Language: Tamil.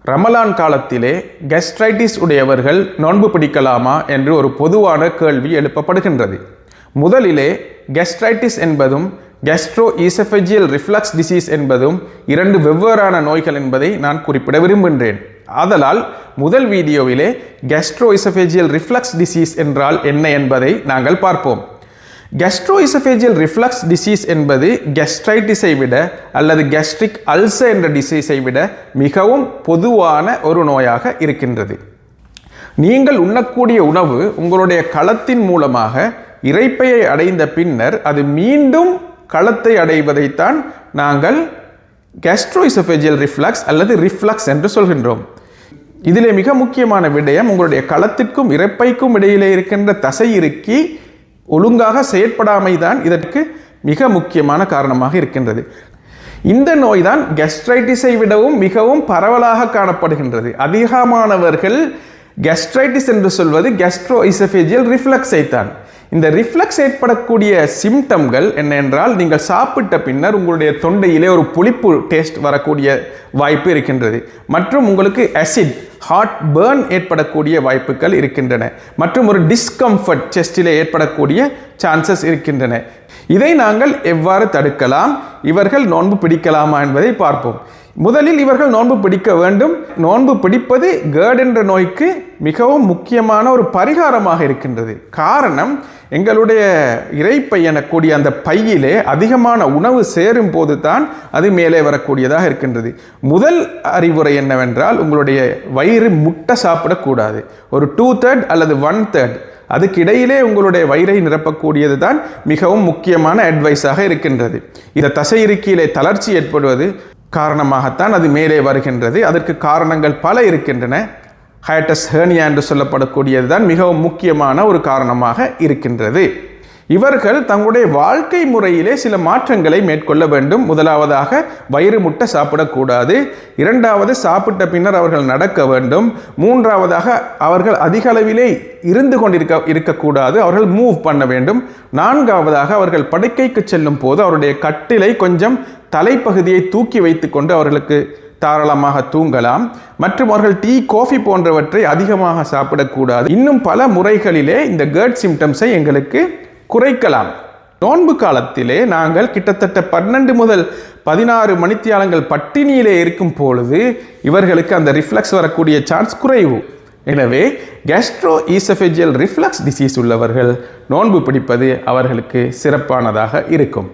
ரமலான் காலத்திலே கெஸ்ட்ரைட்டிஸ் உடையவர்கள் நோன்பு பிடிக்கலாமா என்று ஒரு பொதுவான கேள்வி எழுப்பப்படுகின்றது. முதலிலே கெஸ்ட்ரைட்டிஸ் என்பதும் கேஸ்ட்ரோ ஈசோஃபேஜியல் ரிஃப்ளக்ஸ் டிசீஸ் என்பதும் இரண்டு வெவ்வேறான நோய்கள் என்பதை நான் குறிப்பிட விரும்புகின்றேன். ஆதலால் முதல் வீடியோவிலே கேஸ்ட்ரோ ஈசோஃபேஜியல் ரிஃப்ளக்ஸ் டிசீஸ் என்றால் என்ன என்பதை நாங்கள் பார்ப்போம். கேஸ்ட்ரோ ஈசோஃபேஜியல் ரிஃப்ளக்ஸ் டிசீஸ் என்பது கெஸ்ட்ரைட்டிஸை விட அல்லது கேஸ்ட்ரிக் அல்சர் என்ற டிசீஸை விட மிகவும் பொதுவான ஒரு நோயாக இருக்கின்றது. நீங்கள் உண்ணக்கூடிய உணவு உங்களுடைய களத்தின் மூலமாக இரைப்பையை அடைந்த பின்னர் அது மீண்டும் களத்தை அடைவதைத்தான் நாங்கள் கேஸ்ட்ரோ ஈசோஃபேஜியல் ரிஃப்ளக்ஸ் அல்லது ரிஃப்ளக்ஸ் என்று சொல்கின்றோம். இதிலே மிக முக்கியமான விடயம், உங்களுடைய களத்திற்கும் இரைப்பைக்கும் இடையிலே இருக்கின்ற தசை இறுக்கி ஒழுங்காக செயற்படாமை தான் இதற்கு மிக முக்கியமான காரணமாக இருக்கின்றது. இந்த நோய் தான் கெஸ்ட்ரைட்டிஸை விடவும் மிகவும் பரவலாக காணப்படுகின்றது. அதிகமானவர்கள் கெஸ்ட்ரைட்டிஸ் என்று சொல்வது கேஸ்ட்ரோ ஈசோஃபேஜியல் ரிஃப்ளக்ஸை தான். இந்த ரிஃப்ளக்ஸ் ஏற்படக்கூடிய சிம்டம்கள் என்ன என்றால், நீங்கள் சாப்பிட்ட பின்னர் உங்களுடைய தொண்டையிலே ஒரு புளிப்பு டேஸ்ட் வரக்கூடிய வாய்ப்பு இருக்கின்றது. மற்றும் உங்களுக்கு அசிட் ஹார்ட் பர்ன் ஏற்படக்கூடிய வாய்ப்புகள் இருக்கின்றன. மற்றும் ஒரு டிஸ்கம்ஃபர்ட் செஸ்டிலே ஏற்படக்கூடிய சான்சஸ் இருக்கின்றன. இதை நாங்கள் எவ்வாறு தடுக்கலாம், இவர்கள் நோன்பு பிடிக்கலாமா என்பதை பார்ப்போம். முதலில் இவர்கள் நோன்பு பிடிக்க வேண்டும். நோன்பு பிடிப்பது GERD என்ற நோய்க்கு மிகவும் முக்கியமான ஒரு பரிகாரமாக இருக்கின்றது. காரணம், எங்களுடைய இரைப்பை எனக்கூடிய அந்த பையிலே அதிகமான உணவு சேரும் போது தான் அது மேலே வரக்கூடியதாக இருக்கின்றது. முதல் அறிவுரை என்னவென்றால், உங்களுடைய வயிறு முட்டை சாப்பிடக்கூடாது. ஒரு 2/3 அல்லது 1/3 அதுக்கு இடையிலே உங்களுடைய வயிறை நிரப்பக்கூடியது தான் மிகவும் முக்கியமான அட்வைஸாக இருக்கின்றது. இந்த தசை இறுக்கியிலே தளர்ச்சி ஏற்படுவது காரணமாகத்தான் அது மேலே வருகின்றது. அதற்கு காரணங்கள் பல இருக்கின்றன. ஹைட்டஸ் ஹெர்னியா என்று சொல்லப்படக்கூடியது தான் மிகவும் முக்கியமான ஒரு காரணமாக இருக்கின்றது. இவர்கள் தங்களுடைய வாழ்க்கை முறையிலே சில மாற்றங்களை மேற்கொள்ள வேண்டும். முதலாவதாக, வயிறு முட்டை சாப்பிடக்கூடாது. இரண்டாவது, சாப்பிட்ட பின்னர் அவர்கள் நடக்க வேண்டும். மூன்றாவதாக, அவர்கள் அதிக அளவிலே இருந்து இருக்கக்கூடாது, அவர்கள் மூவ் பண்ண வேண்டும். நான்காவதாக, அவர்கள் படுக்கைக்கு செல்லும் போது அவருடைய கட்டிலை கொஞ்சம் தலைப்பகுதியை தூக்கி வைத்து கொண்டு அவர்களுக்கு தாராளமாக தூங்கலாம். மற்றும் அவர்கள் டீ, காஃபி போன்றவற்றை அதிகமாக சாப்பிடக்கூடாது. இன்னும் பல முறைகளிலே இந்த GERD சிம்டம்ஸை எங்களுக்கு குறைக்கலாம். நோன்பு காலத்திலே நாங்கள் கிட்டத்தட்ட 12 முதல் 16 மணித்தியாலங்கள் பட்டினியிலே இருக்கும் பொழுது இவர்களுக்கு அந்த ரிஃப்ளக்ஸ் வரக்கூடிய சான்ஸ் குறைவு. எனவே கேஸ்ட்ரோ ஈசோஃபேஜியல் ரிஃப்ளக்ஸ் டிசீஸ் உள்ளவர்கள் நோன்பு பிடிப்பது அவர்களுக்கு சிறப்பானதாக இருக்கும்.